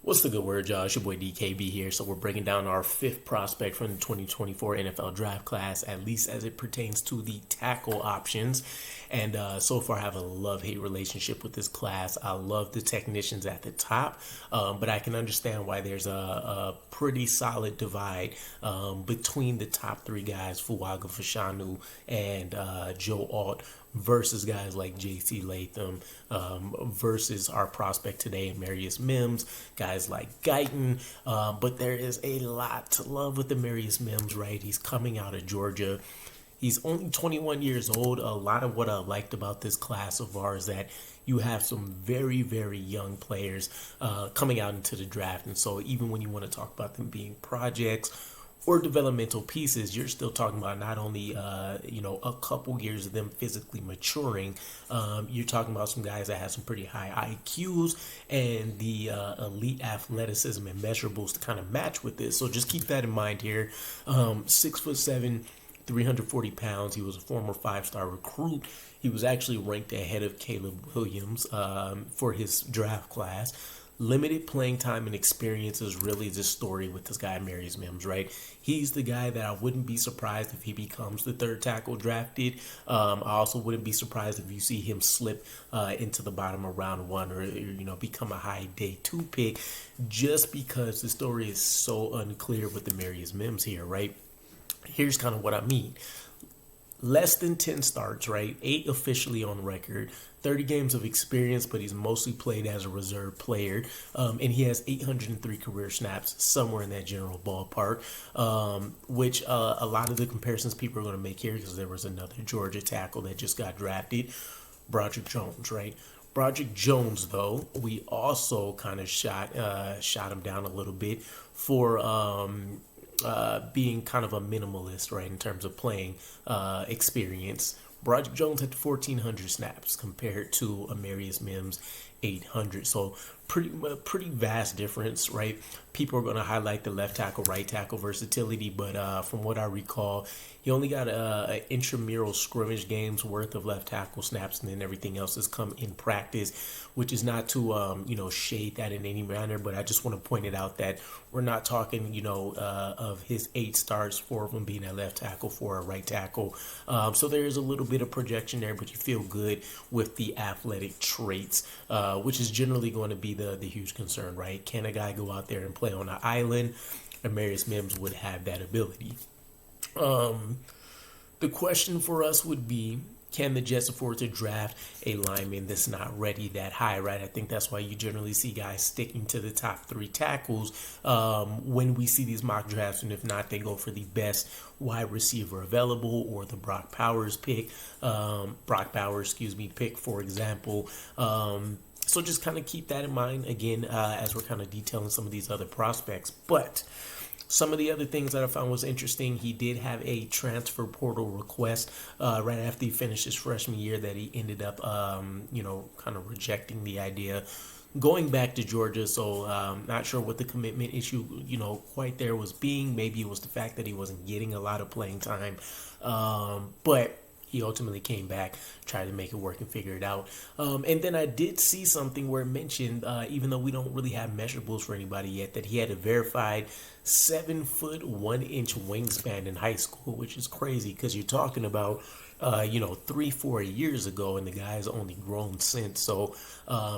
What's the good word, y'all? It's your boy DKB here. So we're breaking down our fifth prospect from the 2024 NFL draft class, at least as it pertains to the tackle options. And so far, I have a love-hate relationship with this class. I love the technicians at the top, but I can understand why there's a pretty solid divide between the top three guys, Fuaga Fashanu and Joe Alt, versus guys like J.C. Latham, versus our prospect today, Amarius Mims, guys like Guyton. But there is a lot to love with Amarius Mims, right? He's coming out of Georgia. He's only 21 years old. A lot of what I liked about this class so far is that you have some very, very young players coming out into the draft. And so even when you want to talk about them being projects or developmental pieces, you're still talking about not only, a couple years of them physically maturing. You're talking about some guys that have some pretty high IQs and the elite athleticism and measurables to kind of match with this. So just keep that in mind here. 6'7", 340 pounds. He was a former five-star recruit. He was actually ranked ahead of Caleb Williams for his draft class. Limited playing time and experience is really the story with this guy, Amarius Mims, right? He's the guy that I wouldn't be surprised if he becomes the third tackle drafted. I also wouldn't be surprised if you see him slip into the bottom of round one or become a high day two pick, just because the story is so unclear with Amarius Mims here, right? Here's kind of what I mean. Less than 10 starts, right? 8 officially on record, 30 games of experience, but he's mostly played as a reserve player. And he has 803 career snaps, somewhere in that general ballpark, which a lot of the comparisons people are going to make here, because there was another Georgia tackle that just got drafted, Broderick Jones, right? Broderick Jones, though, we also kind of shot him down a little bit for being kind of a minimalist, right, in terms of playing experience. Broderick Jones had 1,400 snaps compared to Amarius Mims' 800. So pretty vast difference, right? People are going to highlight the left tackle, right tackle versatility, but from what I recall, he only got an intramural scrimmage games worth of left tackle snaps, and then everything else has come in practice, which is not to shade that in any manner, but I just want to point it out that we're not talking of his 8 starts, 4 of them being a left tackle, 4 a right tackle. So there is a little bit of projection there, but you feel good with the athletic traits, which is generally going to be the huge concern, right? Can a guy go out there and play on an island? Amarius Mims would have that ability. The question for us would be, can the Jets afford to draft a lineman that's not ready that high, right? I think that's why you generally see guys sticking to the top 3 tackles when we see these mock drafts, and if not, they go for the best wide receiver available or the Brock Bowers, pick, for example. So just kind of keep that in mind, again, as we're kind of detailing some of these other prospects. But some of the other things that I found was interesting, he did have a transfer portal request right after he finished his freshman year that he ended up, kind of rejecting the idea, going back to Georgia. So not sure what the commitment issue, quite there was being. Maybe it was the fact that he wasn't getting a lot of playing time. But he ultimately came back, tried to make it work and figure it out. And then I did see something where it mentioned, even though we don't really have measurables for anybody yet, that he had a verified 7-foot 1-inch wingspan in high school, which is crazy because you're talking about 3-4 years ago, and the guy's only grown since. So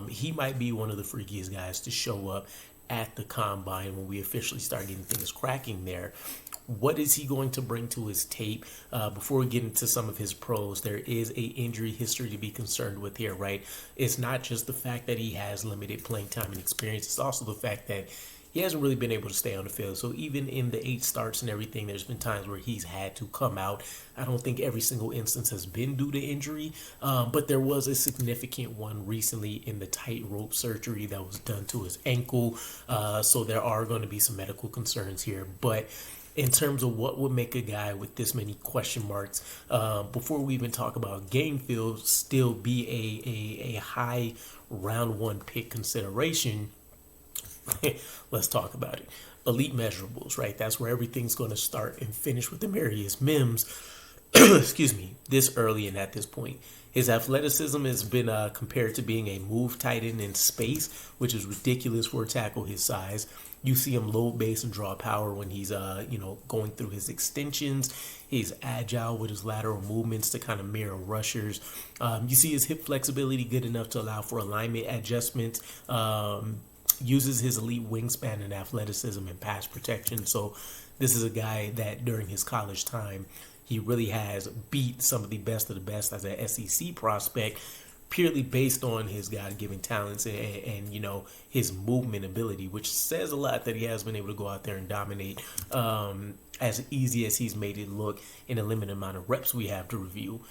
he might be one of the freakiest guys to show up at the combine when we officially start getting things cracking there. What is he going to bring to his tape? Before we get into some of his pros, there is a injury history to be concerned with here, right? It's not just the fact that he has limited playing time and experience. It's also the fact that he hasn't really been able to stay on the field. So even in the 8 starts and everything, there's been times where he's had to come out. I don't think every single instance has been due to injury, but there was a significant one recently in the tightrope surgery that was done to his ankle. So there are going to be some medical concerns here. But in terms of what would make a guy with this many question marks, before we even talk about game field, still be a high round 1 pick consideration, let's talk about it. Elite measurables, right? That's where everything's going to start and finish with Amarius Mims. excuse me, this early and at this point. His athleticism has been compared to being a move tight end in space, which is ridiculous for a tackle his size. You see him load base and draw power when he's going through his extensions. He's agile with his lateral movements to kind of mirror rushers. You see his hip flexibility good enough to allow for alignment adjustments. Uses his elite wingspan and athleticism and pass protection. So this is a guy that during his college time, he really has beat some of the best as an SEC prospect, purely based on his God-given talents and his movement ability, which says a lot that he has been able to go out there and dominate as easy as he's made it look in a limited amount of reps we have to review.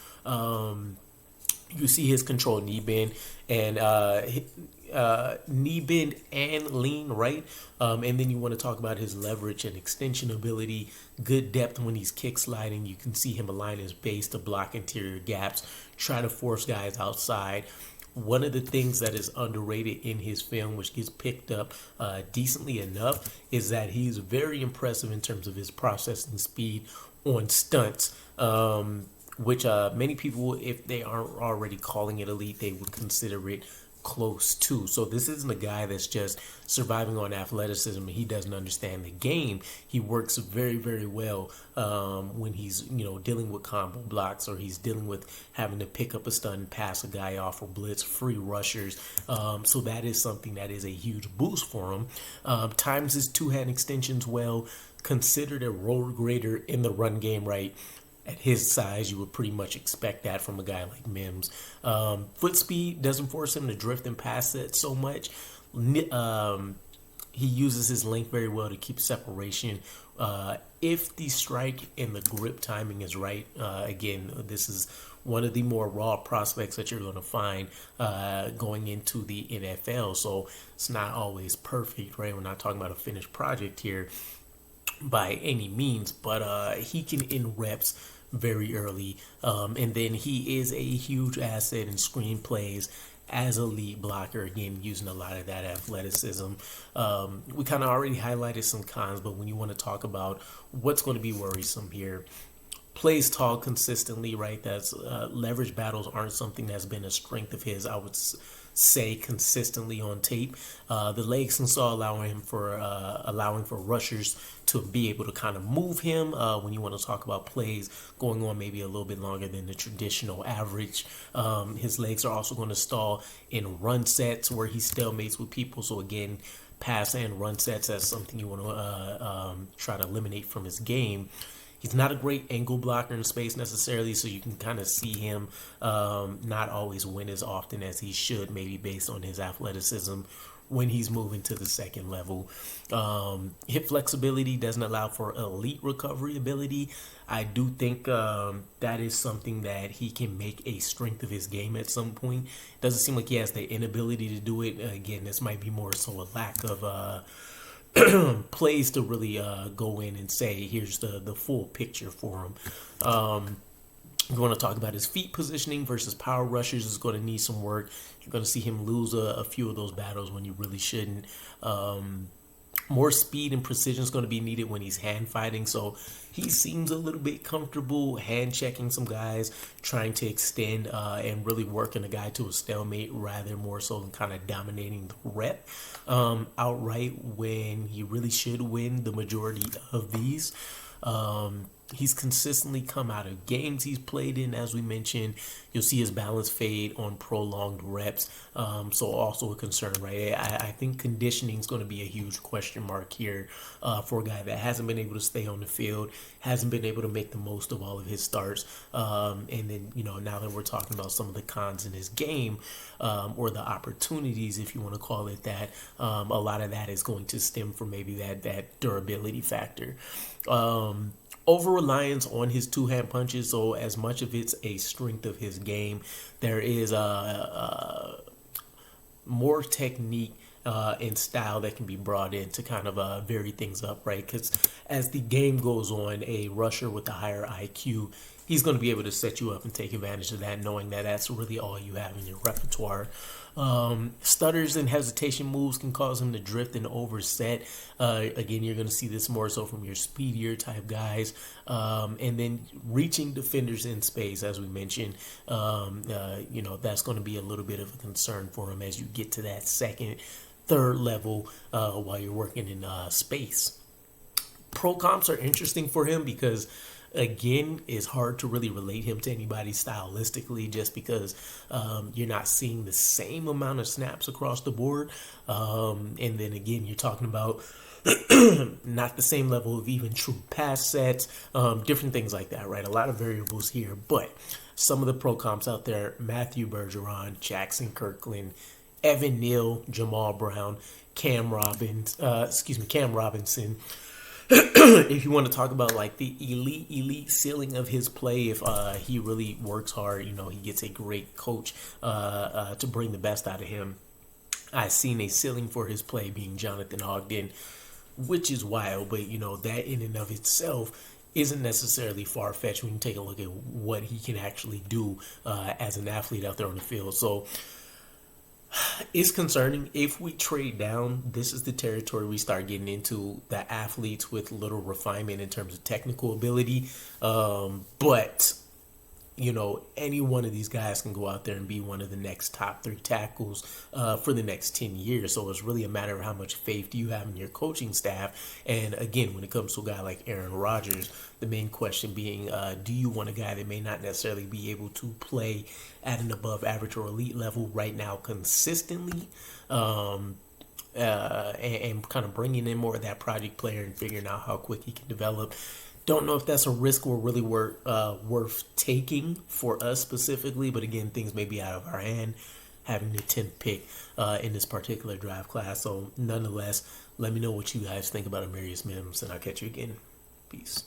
You see his controlled knee bend and lean, right? And then you want to talk about his leverage and extension ability, good depth when he's kick sliding. You can see him align his base to block interior gaps, try to force guys outside. One of the things that is underrated in his film, which gets picked up decently enough, is that he's very impressive in terms of his processing speed on stunts. Which many people, if they aren't already calling it elite, they would consider it close to. So this isn't a guy that's just surviving on athleticism and he doesn't understand the game. He works very, very well when he's dealing with combo blocks, or he's dealing with having to pick up a stunt and pass a guy off or blitz free rushers. So that is something that is a huge boost for him. Times his two-hand extensions well, considered a road grader in the run game, right? At his size, you would pretty much expect that from a guy like Mims. Foot speed doesn't force him to drift and pass it so much. He uses his length very well to keep separation. If the strike and the grip timing is right, again, this is one of the more raw prospects that you're going to find going into the NFL. So it's not always perfect, right? We're not talking about a finished project here by any means, but he can in reps very early, and then he is a huge asset in screenplays as a lead blocker, again using a lot of that athleticism. We kind of already highlighted some cons, but when you want to talk about what's going to be worrisome here, plays tall consistently, right? That's leverage battles aren't something that's been a strength of his, I would say, consistently on tape. The legs can still allowing for rushers to be able to kind of move him when you want to talk about plays going on maybe a little bit longer than the traditional average. His legs are also going to stall in run sets where he stalemates with people. So again, pass and run sets, that's something you want to try to eliminate from his game. He's not a great angle blocker in space necessarily, so you can kind of see him not always win as often as he should, maybe based on his athleticism when he's moving to the second level. Hip flexibility doesn't allow for elite recovery ability. I do think that is something that he can make a strength of his game at some point. Doesn't seem like he has the inability to do it. Again, this might be more so a lack of plays to really go in and say, here's the full picture for him. We're going to talk about his feet positioning versus power rushers is going to need some work. You're going to see him lose a few of those battles when you really shouldn't. More speed and precision is going to be needed when he's hand fighting. So he seems a little bit comfortable hand checking some guys, trying to extend and really working a guy to a stalemate rather more so than kind of dominating the rep outright when he really should win the majority of these. He's consistently come out of games he's played in, as we mentioned. You'll see his balance fade on prolonged reps. So also a concern, right? I think conditioning is going to be a huge question mark here for a guy that hasn't been able to stay on the field, hasn't been able to make the most of all of his starts. And then, now that we're talking about some of the cons in his game, or the opportunities, if you want to call it that, a lot of that is going to stem from maybe that durability factor. Over-reliance on his two-hand punches, so as much of it's a strength of his game, there is more technique and style that can be brought in to kind of vary things up, right? Because as the game goes on, a rusher with a higher IQ he's going to be able to set you up and take advantage of that, knowing that that's really all you have in your repertoire. Stutters and hesitation moves can cause him to drift and overset. Again, you're going to see this more so from your speedier type guys. And then reaching defenders in space, as we mentioned, that's going to be a little bit of a concern for him as you get to that second, third level while you're working in space. Pro comps are interesting for him because, again, it's hard to really relate him to anybody stylistically just because you're not seeing the same amount of snaps across the board. And then again, you're talking about not the same level of even true pass sets, different things like that, right? A lot of variables here, but some of the pro comps out there: Matthew Bergeron, Jackson Kirkland, Evan Neal, Jamal Brown, Cam Robinson. If you want to talk about like the elite ceiling of his play, if he really works hard, he gets a great coach to bring the best out of him. I've seen a ceiling for his play being Jonathan Ogden, which is wild, but that in and of itself isn't necessarily far-fetched when you take a look at what he can actually do as an athlete out there on the field. So it's concerning. If we trade down, this is the territory we start getting into the athletes with little refinement in terms of technical ability. But any one of these guys can go out there and be one of the next top 3 tackles for the next 10 years. So it's really a matter of how much faith do you have in your coaching staff. And again, when it comes to a guy like Aaron Rodgers, the main question being, do you want a guy that may not necessarily be able to play at an above average or elite level right now consistently, and kind of bringing in more of that project player and figuring out how quick he can develop? Don't know if that's a risk we're really worth taking for us specifically, but again, things may be out of our hand having the 10th pick in this particular draft class. So nonetheless, let me know what you guys think about Amarius Mims, and I'll catch you again. Peace.